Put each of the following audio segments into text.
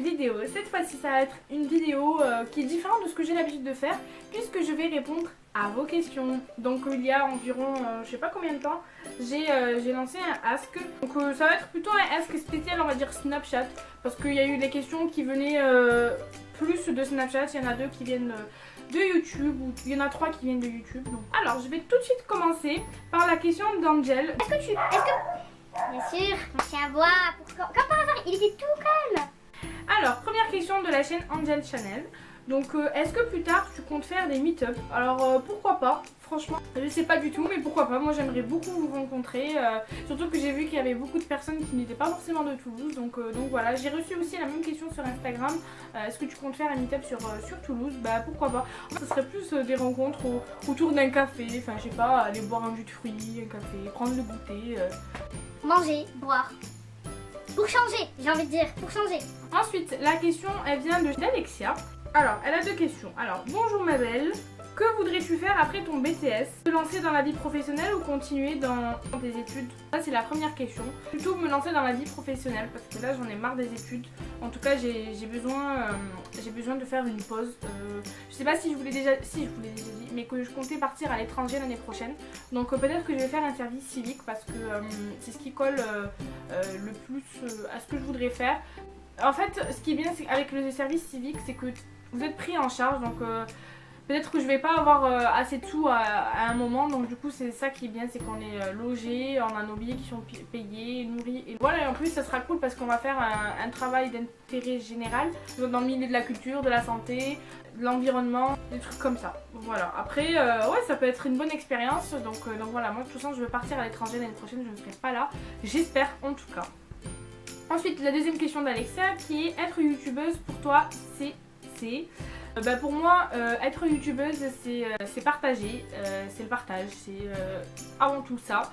vidéo. Cette fois-ci, ça va être une vidéo qui est différente de ce que j'ai l'habitude de faire, puisque je vais répondre à vos questions. Donc il y a environ, je sais pas combien de temps, j'ai lancé un Ask. Donc ça va être plutôt un Ask spécial, on va dire Snapchat, parce qu'il y a eu des questions qui venaient plus de Snapchat. Il y en a 2 qui viennent de YouTube, ou il y en a 3 qui viennent de YouTube. Donc. Alors je vais tout de suite commencer par la question d'Angel. Bien sûr, mon chien aboie. Comme par hasard, il était tout calme. Alors, première question de la chaîne Angel Channel. Donc, est-ce que plus tard tu comptes faire des meet-up? Alors, pourquoi pas? Franchement, je sais pas du tout, mais pourquoi pas? Moi, j'aimerais beaucoup vous rencontrer. Surtout que j'ai vu qu'il y avait beaucoup de personnes qui n'étaient pas forcément de Toulouse. Donc voilà, j'ai reçu aussi la même question sur Instagram. Est-ce que tu comptes faire un meet-up sur Toulouse? Bah, pourquoi pas? Ce serait plus des rencontres autour d'un café. Enfin, je sais pas, aller boire un jus de fruits, un café, prendre le goûter. Manger, boire. Pour changer, j'ai envie de dire, pour changer. Ensuite, la question, elle vient d'Alexia. Alors, elle a 2 questions. Alors, bonjour ma belle. Que voudrais-tu faire après ton BTS? Te lancer dans la vie professionnelle ou continuer dans tes études? Ça, c'est la première question. Plutôt me lancer dans la vie professionnelle parce que là, j'en ai marre des études. En tout cas, j'ai besoin de faire une pause. Je sais pas si je vous l'ai déjà dit, mais que je comptais partir à l'étranger l'année prochaine. Donc peut-être que je vais faire un service civique parce que c'est ce qui colle le plus à ce que je voudrais faire. En fait, ce qui est bien avec le service civique, c'est que vous êtes pris en charge. Donc peut-être que je vais pas avoir assez de sous à un moment, donc du coup c'est ça qui est bien, c'est qu'on est logé, on a nos billets qui sont payés, nourris, et voilà. Et en plus ça sera cool parce qu'on va faire un travail d'intérêt général dans le milieu de la culture, de la santé, de l'environnement, des trucs comme ça. Voilà, après ouais, ça peut être une bonne expérience, donc voilà, moi de toute façon je veux partir à l'étranger l'année prochaine, je ne serai pas là, j'espère en tout cas. Ensuite, la deuxième question d'Alexia qui est: être youtubeuse pour toi c'est pour moi, être youtubeuse, c'est partager, c'est le partage, c'est avant tout ça,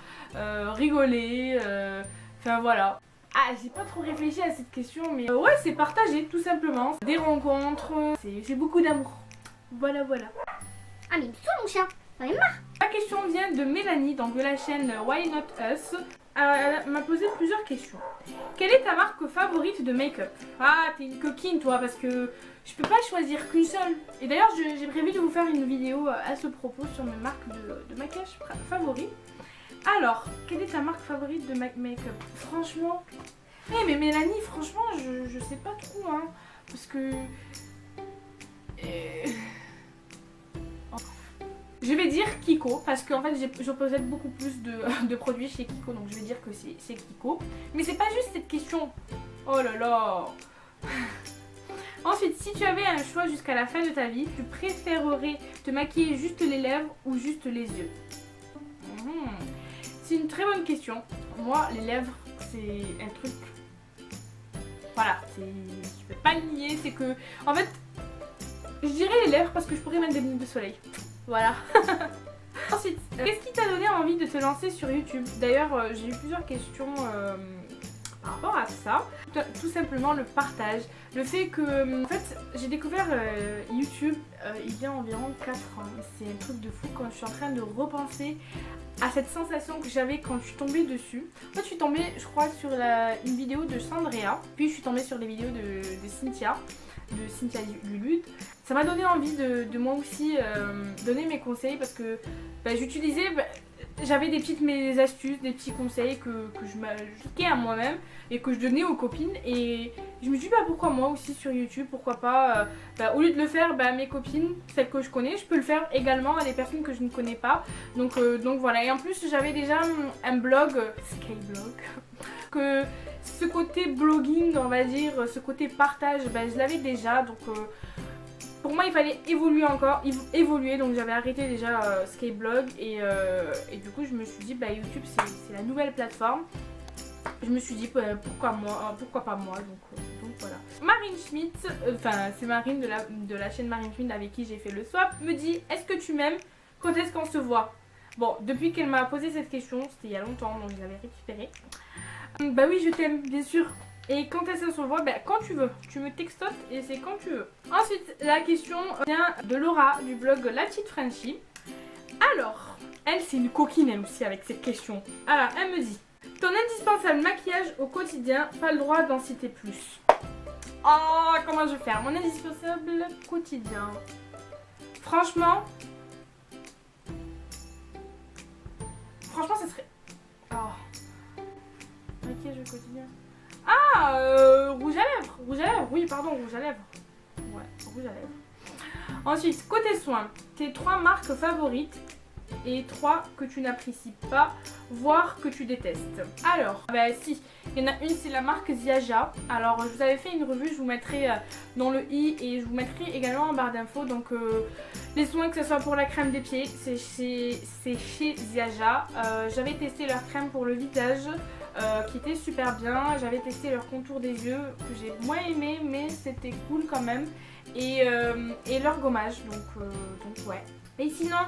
rigoler, enfin voilà. Ah, j'ai pas trop réfléchi à cette question, mais ouais, c'est partager tout simplement, des rencontres, c'est beaucoup d'amour. Voilà. Ah mais il me saoule mon chien, j'en ai marre. La question vient de Mélanie, donc de la chaîne Why Not Us. Elle m'a posé plusieurs questions. Quelle est ta marque favorite de make-up? Ah, t'es une coquine toi, parce que je peux pas choisir qu'une seule. Et d'ailleurs, j'ai prévu de vous faire une vidéo à ce propos sur mes marques de maquillage favorites. Alors, quelle est ta marque favorite de make-up? Franchement, mais Mélanie, franchement, je sais pas trop, hein, parce que... Je vais dire Kiko parce qu'en fait je possède beaucoup plus de produits chez Kiko, donc je vais dire que c'est Kiko. Mais c'est pas juste cette question. Oh là là. Ensuite, si tu avais un choix jusqu'à la fin de ta vie, tu préférerais te maquiller juste les lèvres ou juste les yeux? C'est une très bonne question. Moi, les lèvres, c'est un truc... Voilà, je peux pas le nier, c'est que... En fait, je dirais les lèvres parce que je pourrais mettre des lunettes de soleil. Voilà. Ensuite, qu'est-ce qui t'a donné envie de te lancer sur YouTube? D'ailleurs, j'ai eu plusieurs questions par rapport à ça. Tout simplement le partage. Le fait que, en fait, j'ai découvert YouTube il y a environ 4 ans. C'est un truc de fou quand je suis en train de repenser à cette sensation que j'avais quand je suis tombée dessus. En fait, je suis tombée, je crois, sur une vidéo de Sandrea. Puis je suis tombée sur les vidéos de Cynthia Lulude. Ça m'a donné envie de moi aussi donner mes conseils parce que j'utilisais, j'avais mes astuces, des petits conseils que je m'appliquais à moi-même et que je donnais aux copines, et je me dis pourquoi moi aussi sur YouTube, pourquoi pas au lieu de le faire à mes copines, celles que je connais, je peux le faire également à des personnes que je ne connais pas, donc voilà. Et en plus j'avais déjà un blog, Skyblog, que ce côté blogging, on va dire, ce côté partage, je l'avais déjà, donc pour moi il fallait évoluer, donc j'avais arrêté déjà Skyblog, et du coup je me suis dit YouTube c'est la nouvelle plateforme. Je me suis dit pourquoi pas moi, donc voilà. Marine Schmidt, c'est Marine de la chaîne Marine Schmidt avec qui j'ai fait le swap, me dit: est-ce que tu m'aimes? Quand est-ce qu'on se voit? Bon, depuis qu'elle m'a posé cette question, c'était il y a longtemps, donc je l'avais récupérée. Oui, je t'aime, bien sûr. Et quand est-ce qu'on se voit? Quand tu veux. Tu me textotes et c'est quand tu veux. Ensuite, la question vient de Laura du blog La Petite Frenchie. Alors, elle, c'est une coquine elle aussi avec cette question. Alors, elle me dit: ton indispensable maquillage au quotidien, pas le droit d'en citer plus. Oh, comment je vais faire? Mon indispensable quotidien. Franchement, ce serait... Oh. Maquillage quotidien. Ah, rouge à lèvres. Rouge à lèvres, oui, pardon, rouge à lèvres. Ouais, rouge à lèvres. Ensuite, côté soins, tes 3 marques favorites et 3 que tu n'apprécies pas, voire que tu détestes. Alors, bah si, il y en a une, c'est la marque Ziaja. Alors, je vous avais fait une revue, je vous mettrai dans le i et je vous mettrai également en barre d'infos. Donc, les soins, que ce soit pour la crème des pieds, c'est chez Ziaja. J'avais testé leur crème pour le visage, qui était super bien. J'avais testé leur contour des yeux, que j'ai moins aimé, mais c'était cool quand même. Et leur gommage, donc ouais. Et sinon,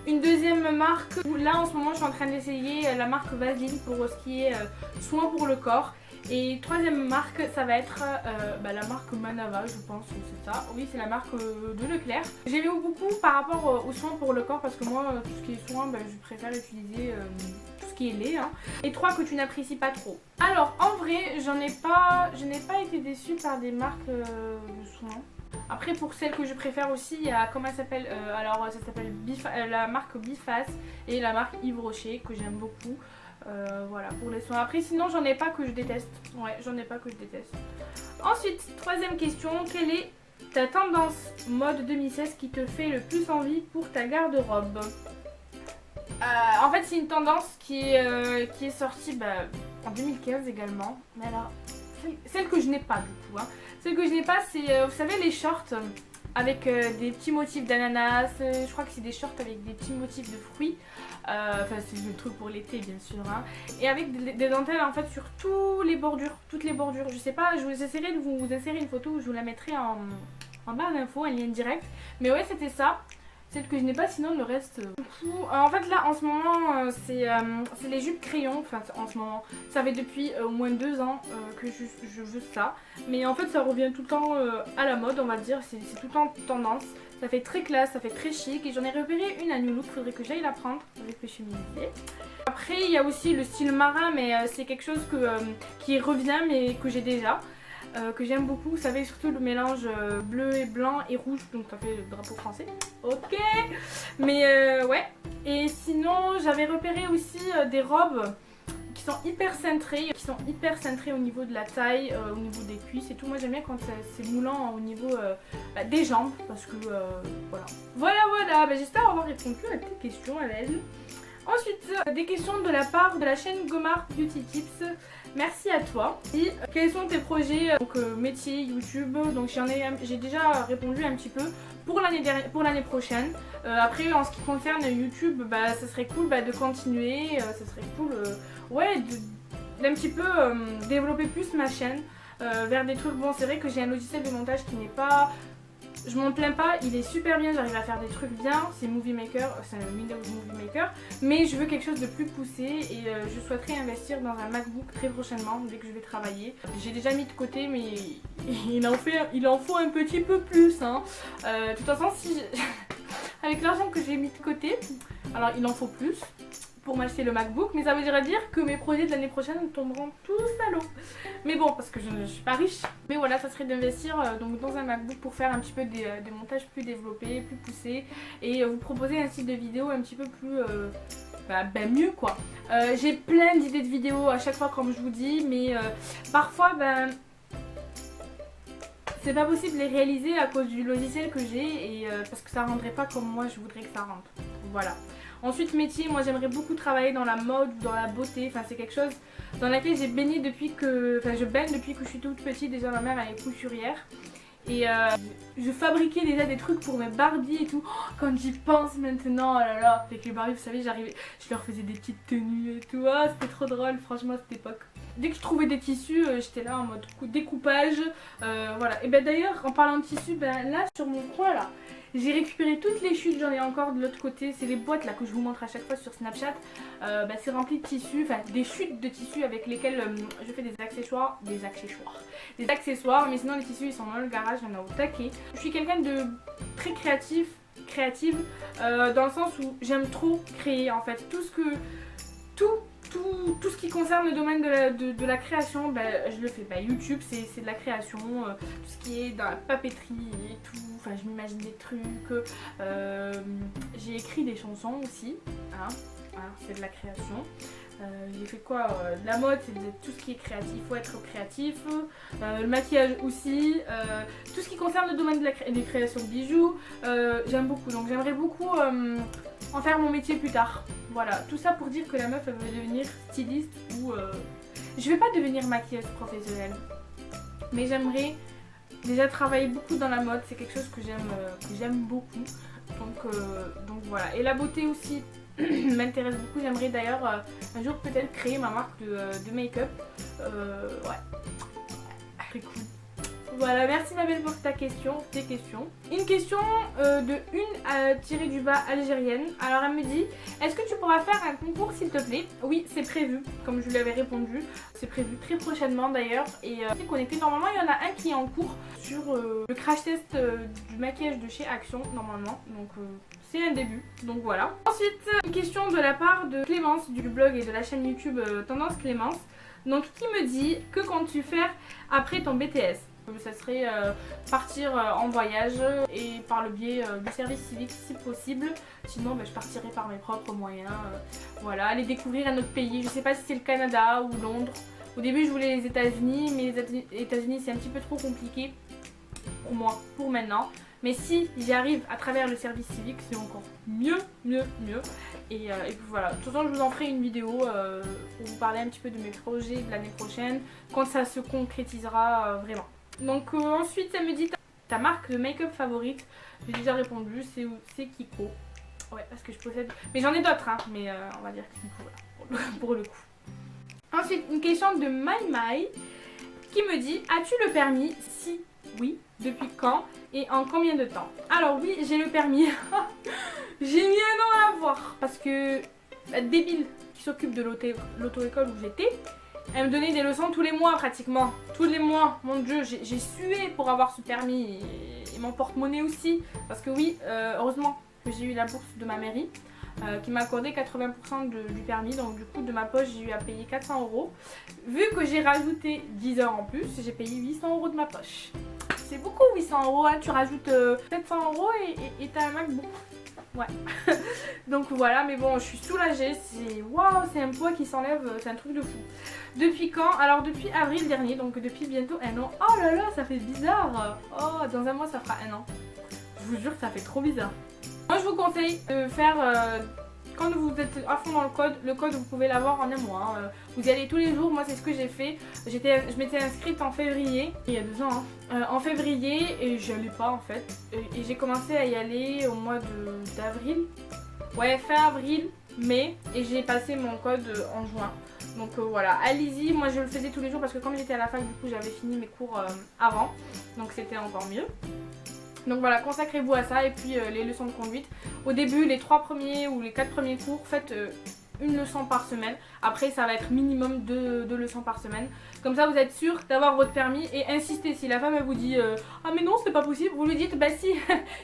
une deuxième marque, où là en ce moment je suis en train d'essayer la marque Vaseline pour ce qui est soin pour le corps. Et troisième marque, ça va être la marque Manava, je pense que c'est ça. Oui, c'est la marque de Leclerc. J'aime beaucoup par rapport aux soins pour le corps parce que moi, tout ce qui est soin, je préfère utiliser tout ce qui est lait. Hein. Et 3 que tu n'apprécies pas trop. Alors, en vrai, je n'ai pas été déçue par des marques de soins. Après, pour celles que je préfère aussi, il y a, comment elle s'appelle, alors ça s'appelle la marque Biface et la marque Yves Rocher que j'aime beaucoup. Voilà, pour les soins. Après, sinon, j'en ai pas que je déteste. Ouais, j'en ai pas que je déteste. Ensuite, troisième question, quelle est ta tendance mode 2016 qui te fait le plus envie pour ta garde-robe? En fait, c'est une tendance qui est sortie en 2015 également. Mais alors, celle que je n'ai pas du coup. Hein. Celle que je n'ai pas, c'est, vous savez, les shorts avec des petits motifs d'ananas. Je crois que c'est des shorts avec des petits motifs de fruits. Enfin, c'est le truc pour l'été, bien sûr. Hein. Et avec des dentelles en fait sur toutes les bordures. Je sais pas, je vous essaierai de vous insérer une photo où je vous la mettrai en barre d'infos, un lien direct. Mais ouais, c'était ça. Celle que je n'ai pas, sinon le reste. En fait, là en ce moment, c'est les jupes crayon. Enfin, en ce moment, ça fait depuis au moins 2 ans que je veux ça. Mais en fait, ça revient tout le temps à la mode, on va dire. C'est tout le temps tendance. Ça fait très classe, ça fait très chic. Et j'en ai repéré une à New Look. Faudrait que j'aille la prendre avec le chemisier. Après, il y a aussi le style marin, mais c'est quelque chose qui revient, mais que j'ai déjà. Que j'aime beaucoup, vous savez, surtout le mélange bleu et blanc et rouge, donc ça fait le drapeau français. Ok, mais ouais. Et sinon, j'avais repéré aussi des robes qui sont hyper cintrées au niveau de la taille, au niveau des cuisses et tout. Moi j'aime bien quand c'est moulant au niveau des jambes, parce que voilà. J'espère avoir répondu à tes questions, Alain. Ensuite, des questions de la part de la chaîne Gomard Beauty Tips. Merci à toi. Et quels sont tes projets, métier, YouTube? Donc j'ai déjà répondu un petit peu pour l'année prochaine. Après, en ce qui concerne YouTube, ça serait cool de continuer. Ça serait cool, d'un petit peu développer plus ma chaîne vers des trucs. Bon, c'est vrai que j'ai un logiciel de montage qui n'est pas... Je m'en plains pas, il est super bien, j'arrive à faire des trucs bien, c'est Movie Maker, c'est un Windows Movie Maker, mais je veux quelque chose de plus poussé et je souhaiterais investir dans un MacBook très prochainement dès que je vais travailler. J'ai déjà mis de côté, mais il en faut un petit peu plus. Hein. De toute façon, avec l'argent que j'ai mis de côté, alors il en faut plus pour m'acheter le MacBook, mais ça veut dire que mes projets de l'année prochaine tomberont tous à l'eau. Mais bon, parce que je ne suis pas riche. Mais voilà, ça serait d'investir donc dans un MacBook pour faire un petit peu des montages plus développés, plus poussés et vous proposer un style de vidéo un petit peu plus mieux quoi. J'ai plein d'idées de vidéos à chaque fois comme je vous dis, mais parfois c'est pas possible de les réaliser à cause du logiciel que j'ai et parce que ça rendrait pas comme moi je voudrais que ça rentre. Voilà. Ensuite, métier, moi j'aimerais beaucoup travailler dans la mode, dans la beauté, enfin c'est quelque chose dans laquelle j'ai baigné je baigne depuis que je suis toute petite. Déjà ma mère elle est couturière et je fabriquais déjà des trucs pour mes Barbies et tout. Oh, quand j'y pense maintenant, oh là là, avec les Barbies vous savez, je leur faisais des petites tenues et tout, c'était trop drôle franchement à cette époque. Dès que je trouvais des tissus, j'étais là en mode découpage, voilà. Et d'ailleurs en parlant de tissus, là sur mon coin là, j'ai récupéré toutes les chutes, j'en ai encore de l'autre côté, c'est les boîtes là que je vous montre à chaque fois sur Snapchat. C'est rempli de tissus, enfin des chutes de tissus avec lesquels je fais des accessoires, mais sinon les tissus ils sont dans le garage, il y en a au taquet. Je suis quelqu'un de très créative dans le sens où j'aime trop créer en fait, tout tout ce qui concerne le domaine de la création, je le fais. YouTube, c'est de la création, tout ce qui est dans la papeterie et tout. Enfin, je m'imagine des trucs. J'ai écrit des chansons aussi. Hein. Hein, c'est de la création. J'ai fait quoi de la mode, c'est tout ce qui est créatif, il faut être créatif. Le maquillage aussi. Tout ce qui concerne le domaine des créations de bijoux, j'aime beaucoup. Donc j'aimerais beaucoup en faire mon métier plus tard. Voilà, tout ça pour dire que la meuf elle veut devenir styliste ou... Je vais pas devenir maquilleuse professionnelle. Mais j'aimerais déjà travailler beaucoup dans la mode, c'est quelque chose que j'aime beaucoup. Donc voilà. Et la beauté aussi m'intéresse beaucoup. J'aimerais d'ailleurs un jour peut-être créer ma marque de make-up. Ouais, très cool. Voilà, merci ma belle pour tes questions. Une question de une-du-bas algérienne. Alors elle me dit, est-ce que tu pourras faire un concours s'il te plaît? Oui, c'est prévu, comme je lui avais répondu. C'est prévu très prochainement d'ailleurs. Et c'est connecté. Normalement, il y en a un qui est en cours sur le crash test du maquillage de chez Action, normalement. Donc c'est un début, donc voilà. Ensuite, une question de la part de Clémence du blog et de la chaîne YouTube Tendance Clémence. Donc qui me dit, que comptes-tu faire après ton BTS? Ça serait partir en voyage et par le biais du service civique si possible. Sinon je partirai par mes propres moyens. Voilà, aller découvrir un autre pays. Je sais pas si c'est le Canada ou Londres. Au début je voulais les États-Unis, mais les États-Unis c'est un petit peu trop compliqué pour moi, pour maintenant. Mais si j'y arrive à travers le service civique, c'est encore mieux. Et puis voilà, de toute façon je vous en ferai une vidéo pour vous parler un petit peu de mes projets de l'année prochaine, quand ça se concrétisera vraiment. Donc ensuite elle me dit ta marque de make-up favorite. J'ai déjà répondu, c'est Kiko. Ouais, parce que je possède... Mais j'en ai d'autres, hein, mais on va dire Kiko, voilà, pour le coup. Ensuite, une question de Maï qui me dit, as-tu le permis? Si oui, depuis quand et en combien de temps? Alors oui, j'ai le permis. J'ai mis un an à l'avoir parce que la débile qui s'occupe de l'auto-école où j'étais, elle me donnait des leçons tous les mois pratiquement. Tous les mois, mon dieu, j'ai sué pour avoir ce permis et mon porte-monnaie aussi. Parce que oui, heureusement que j'ai eu la bourse de ma mairie qui m'a accordé 80% du permis. Donc du coup de ma poche j'ai eu à payer 400 €. Vu que j'ai rajouté 10 heures en plus, j'ai payé 800 € de ma poche. C'est beaucoup 800 €, hein. Tu rajoutes 700 € et t'as un MacBook. Ouais. Donc voilà, mais bon, je suis soulagée. C'est waouh, c'est un poids qui s'enlève, c'est un truc de fou. Depuis quand? Alors depuis avril dernier, donc depuis bientôt un an. Oh là là, ça fait bizarre. Oh, dans un mois ça fera un an. Je vous jure que ça fait trop bizarre. Moi je vous conseille de faire, quand vous êtes à fond dans le code vous pouvez l'avoir en un mois. Hein. Vous y allez tous les jours, moi c'est ce que j'ai fait. Je m'étais inscrite en février, il y a 2 ans, hein. En février et je n'allais pas en fait. Et j'ai commencé à y aller au mois d'avril. Ouais, fin avril, mai, et j'ai passé mon code en juin. Donc voilà, allez-y, moi je le faisais tous les jours parce que comme j'étais à la fac, du coup j'avais fini mes cours avant. Donc c'était encore mieux. Donc voilà, consacrez-vous à ça et puis les leçons de conduite. Au début, les 3 premiers ou les 4 premiers cours, faites une leçon par semaine. Après, ça va être minimum 2 leçons par semaine. Comme ça, vous êtes sûr d'avoir votre permis et insistez. Si la femme elle vous dit ah mais non, c'est pas possible, vous lui dites bah si,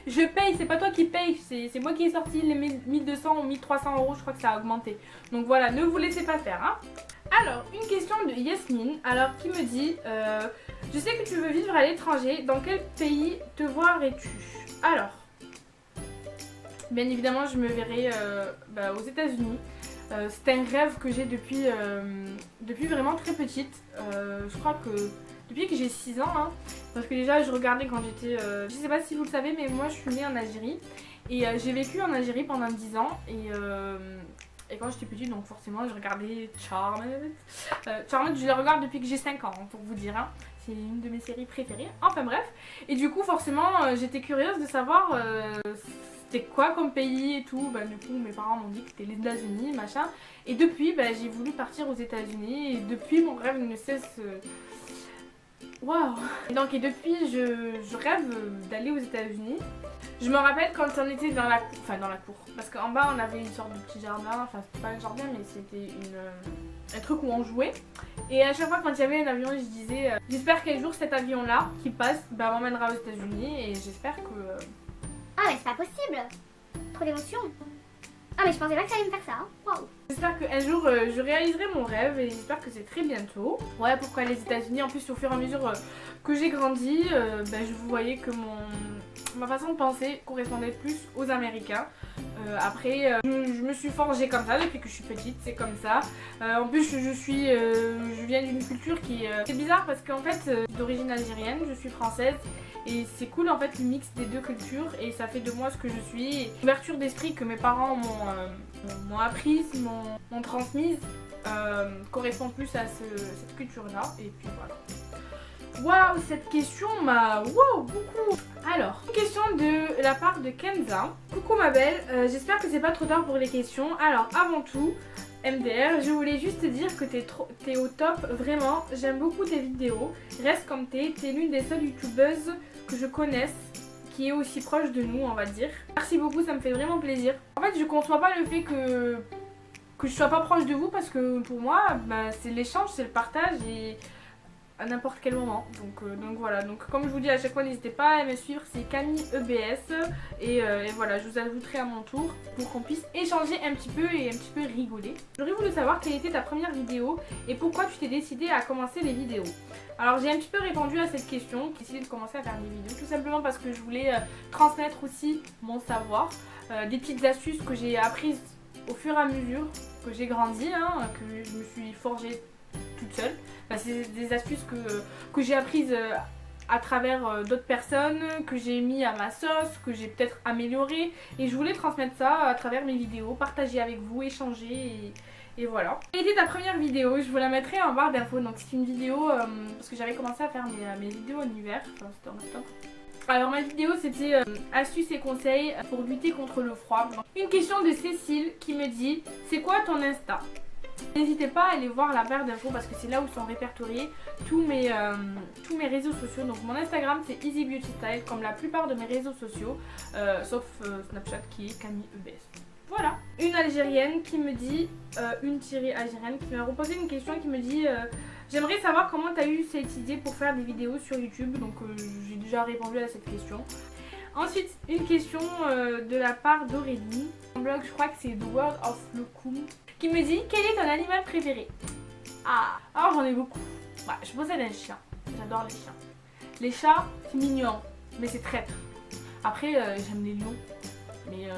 je paye, c'est pas toi qui paye, c'est moi qui ai sorti les 1200 ou 1300 €, je crois que ça a augmenté. Donc voilà, ne vous laissez pas faire. Hein. Alors, une question de Yasmine, alors qui me dit je sais que tu veux vivre à l'étranger, dans quel pays te verrais-tu? Alors, bien évidemment, je me verrai aux États-Unis. C'est un rêve que j'ai depuis vraiment très petite. Je crois que depuis que j'ai 6 ans, hein, parce que déjà je regardais quand j'étais... je sais pas si vous le savez, mais moi je suis née en Algérie. Et j'ai vécu en Algérie pendant 10 ans. Et quand j'étais petite, donc forcément, je regardais Charmed. Charmed, je la regarde depuis que j'ai 5 ans, pour vous dire. Hein. C'est une de mes séries préférées. Enfin bref. Et du coup, forcément, j'étais curieuse de savoir c'était quoi comme pays et tout. Du coup, mes parents m'ont dit que c'était les États-Unis, machin. Et depuis, j'ai voulu partir aux États-Unis. Et depuis, mon rêve ne cesse... Waouh! Et depuis, je rêve d'aller aux États-Unis. Je me rappelle quand on était dans la cour, parce qu'en bas on avait une sorte de petit jardin, enfin c'était pas un jardin mais c'était un truc où on jouait. Et à chaque fois quand il y avait un avion, je disais j'espère qu'un jour cet avion là qui passe m'emmènera aux États-Unis et j'espère que... Ah mais c'est pas possible! Trop d'émotions! Ah mais je pensais pas que ça allait me faire ça. Hein. Waouh. J'espère qu'un jour je réaliserai mon rêve et j'espère que c'est très bientôt. Ouais, pourquoi les États-Unis? En plus, au fur et à mesure que j'ai grandi, je voyais que ma façon de penser correspondait plus aux Américains. Après, je me suis forgée comme ça depuis que je suis petite, c'est comme ça. En plus, je viens d'une culture qui est bizarre parce qu'en fait, je suis d'origine algérienne, je suis française. Et c'est cool en fait le mix des deux cultures et ça fait de moi ce que je suis. L'ouverture d'esprit que mes parents m'ont apprise, m'ont transmise correspond plus à cette culture là. Et puis voilà. Waouh, cette question m'a beaucoup. Alors, une question de la part de Kenza. Coucou ma belle, j'espère que c'est pas trop tard pour les questions. Alors avant tout, MDR, je voulais juste te dire que t'es au top, vraiment, j'aime beaucoup tes vidéos. Reste comme t'es l'une des seules youtubeuses que je connaisse qui est aussi proche de nous, on va dire. Merci beaucoup, ça me fait vraiment plaisir. En fait, je conçois pas le fait que je sois pas proche de vous parce que pour moi, c'est l'échange, c'est le partage et à n'importe quel moment. Donc voilà, donc comme je vous dis à chaque fois, n'hésitez pas à me suivre, c'est Camille EBS et voilà, je vous ajouterai à mon tour pour qu'on puisse échanger un petit peu et un petit peu rigoler. J'aurais voulu savoir quelle était ta première vidéo et pourquoi tu t'es décidée à commencer les vidéos. Alors j'ai un petit peu répondu à cette question, j'ai décidé de commencer à faire des vidéos tout simplement parce que je voulais transmettre aussi mon savoir, des petites astuces que j'ai apprises au fur et à mesure que j'ai grandi, que je me suis forgée toute seule. C'est des astuces que j'ai apprises à travers d'autres personnes, que j'ai mis à ma sauce, que j'ai peut-être amélioré et je voulais transmettre ça à travers mes vidéos, partager avec vous, échanger et voilà. Quelle était ta première vidéo? Je vous la mettrai en barre d'infos. Donc c'est une vidéo parce que j'avais commencé à faire mes vidéos en hiver, enfin c'était en octobre. Alors ma vidéo c'était astuces et conseils pour lutter contre le froid. Une question de Cécile qui me dit c'est quoi ton Insta? N'hésitez pas à aller voir la barre d'infos parce que c'est là où sont répertoriés tous mes réseaux sociaux. Donc mon Instagram c'est Easy Beauty Style comme la plupart de mes réseaux sociaux, sauf Snapchat qui est Camille EBS. Voilà. Une Algérienne qui me dit, une tirée algérienne qui m'a reposé une question qui me dit j'aimerais savoir comment tu as eu cette idée pour faire des vidéos sur YouTube. Donc j'ai déjà répondu à cette question. Ensuite, une question de la part d'Aurélie. Mon blog, je crois que c'est The World of Lokoum, qui me dit quel est ton animal préféré? Ah, alors j'en ai beaucoup. Ouais, je possède un chien. J'adore les chiens. Les chats, c'est mignon, mais c'est traître. Après, j'aime les lions. Mais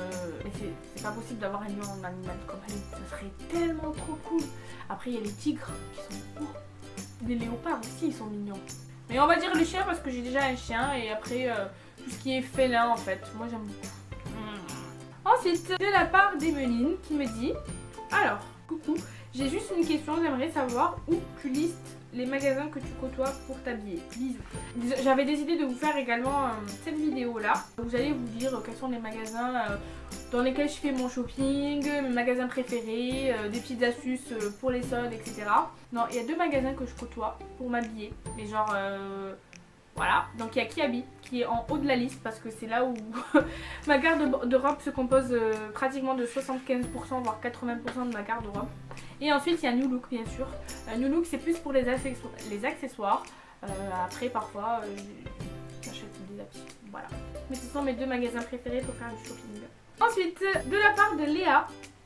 c'est pas possible d'avoir un lion en animal de compagnie. Ça serait tellement trop cool. Après, il y a les tigres qui sont beaux. Les léopards aussi, ils sont mignons. Mais on va dire le chien parce que j'ai déjà un chien. Et après, tout ce qui est félin en fait. Moi, j'aime beaucoup. Ensuite, de la part d'Emeline qui me dit alors, coucou, j'ai juste une question. J'aimerais savoir où tu listes les magasins que tu côtoies pour t'habiller. Bisous. J'avais décidé de vous faire également cette vidéo là où j'allais vous dire quels sont les magasins dans lesquels je fais mon shopping, mes magasins préférés, des petites astuces pour les soldes, etc. Non, il y a 2 magasins que je côtoie pour m'habiller, mais genre voilà. Donc il y a Kiabi qui est en haut de la liste parce que c'est là où ma garde-robe se compose pratiquement de 75% voire 80% de ma garde-robe. Et ensuite il y a New Look bien sûr. New Look c'est plus pour les accessoires. Après parfois j'achète des habits. Voilà. Mais ce sont mes 2 magasins préférés pour faire du shopping. Ensuite de la part de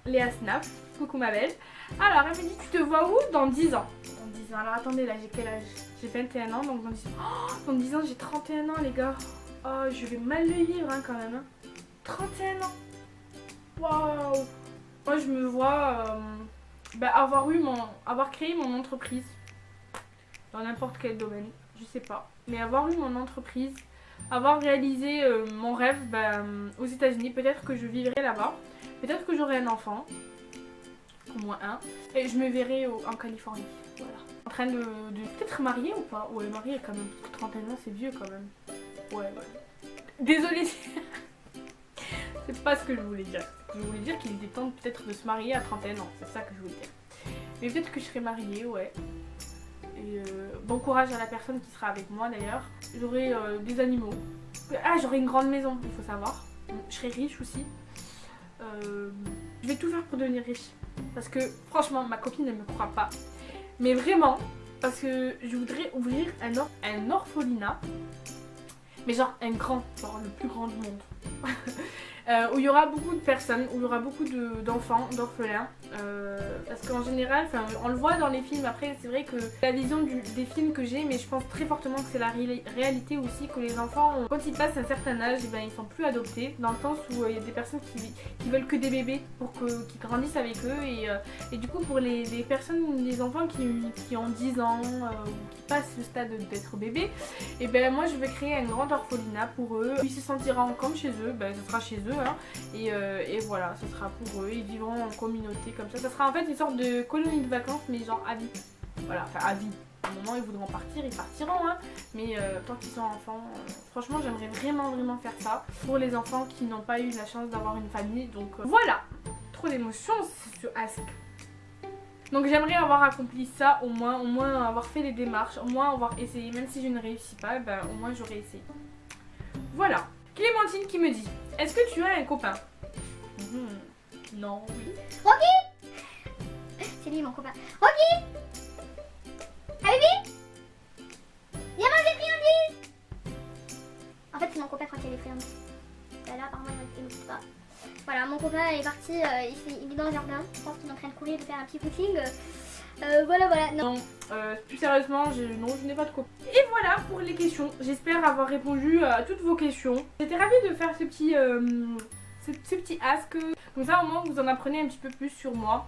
Léa Snap, coucou ma belle. Alors elle me dit tu te vois où dans 10 ans? Dans 10 ans, alors attendez là j'ai quel âge? J'ai 21 ans donc dans 10 ans j'ai 31 ans les gars. Oh je vais mal le vivre quand même. 31 ans. Waouh. Moi je me vois avoir créé mon entreprise dans n'importe quel domaine, je sais pas, mais avoir eu mon entreprise, avoir réalisé mon rêve aux États-Unis, peut-être que je vivrai là-bas, peut-être que j'aurai un enfant, au moins un, et je me verrai en Californie, voilà. En train de peut-être marier ou pas? Ouais, marier quand même, parce que 31 ans c'est vieux quand même. Ouais. Désolée, c'est pas ce que je voulais dire. Je voulais dire qu'il était temps peut-être de se marier à 31 ans, c'est ça que je voulais dire. Mais peut-être que je serai mariée, ouais. Et bon courage à la personne qui sera avec moi d'ailleurs. J'aurai des animaux. Ah, j'aurai une grande maison, il faut savoir. Je serai riche aussi. Je vais tout faire pour devenir riche. Parce que franchement, ma copine ne me croit pas. Mais vraiment, parce que je voudrais ouvrir un orphelinat. Mais genre un grand, genre le plus grand du monde. où il y aura beaucoup de personnes, où il y aura beaucoup d'enfants, d'orphelins. Parce qu'en général, on le voit dans les films, après c'est vrai que la vision des films que j'ai, mais je pense très fortement que c'est la réalité aussi, que les enfants, quand ils passent un certain âge, et ben, ils sont plus adoptés, dans le sens où il y a des personnes qui veulent que des bébés pour qu'ils grandissent avec eux, et du coup pour les personnes, les enfants qui ont 10 ans, ou qui passent le stade d'être bébé, et ben moi je vais créer un grand orphelinat pour eux, ils se sentiront comme chez eux, ben, ce sera chez eux, hein, et voilà, ce sera pour eux, ils vivront en communauté comme ça sera en fait une sorte de colonie de vacances, mais genre à vie, voilà, enfin à vie. À un moment ils voudront partir, ils partiront, hein, mais tant qu'ils sont enfants, franchement j'aimerais vraiment faire ça pour les enfants qui n'ont pas eu la chance d'avoir une famille, donc voilà, trop d'émotions sur Ask. Donc j'aimerais avoir accompli ça, au moins avoir fait les démarches, au moins avoir essayé, même si je ne réussis pas, ben, au moins j'aurais essayé. Voilà. Clémentine qui me dit, est-ce que tu as un copain? Non, oui. Rocky! C'est lui mon copain. Rocky! Habibi! Viens manger friandises! En fait c'est mon copain quand il y a des friandises. Là apparemment il m'écoute pas. Voilà, mon copain est parti, il est dans le jardin. Je pense qu'il est en train de courir, de faire un petit footing. Voilà. Non, plus sérieusement, non, je n'ai pas de copain. Et voilà pour les questions. J'espère avoir répondu à toutes vos questions. J'étais ravie de faire ce petit ask. Comme ça au moins vous en apprenez un petit peu plus sur moi.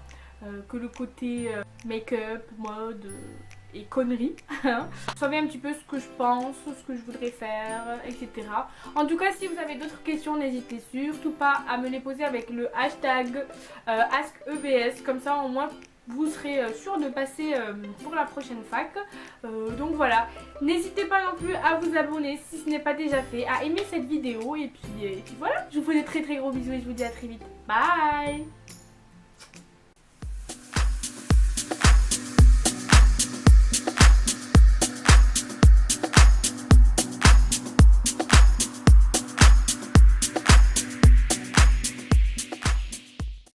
Que le côté make-up, mode et conneries. Vous savez un petit peu ce que je pense, ce que je voudrais faire, etc. En tout cas, si vous avez d'autres questions, n'hésitez surtout pas à me les poser avec le hashtag AskEBS. Comme ça, au moins, vous serez sûr de passer pour la prochaine fac. Donc voilà, n'hésitez pas non plus à vous abonner si ce n'est pas déjà fait, à aimer cette vidéo. Et puis voilà, je vous fais de très gros bisous et je vous dis à très vite. Bye!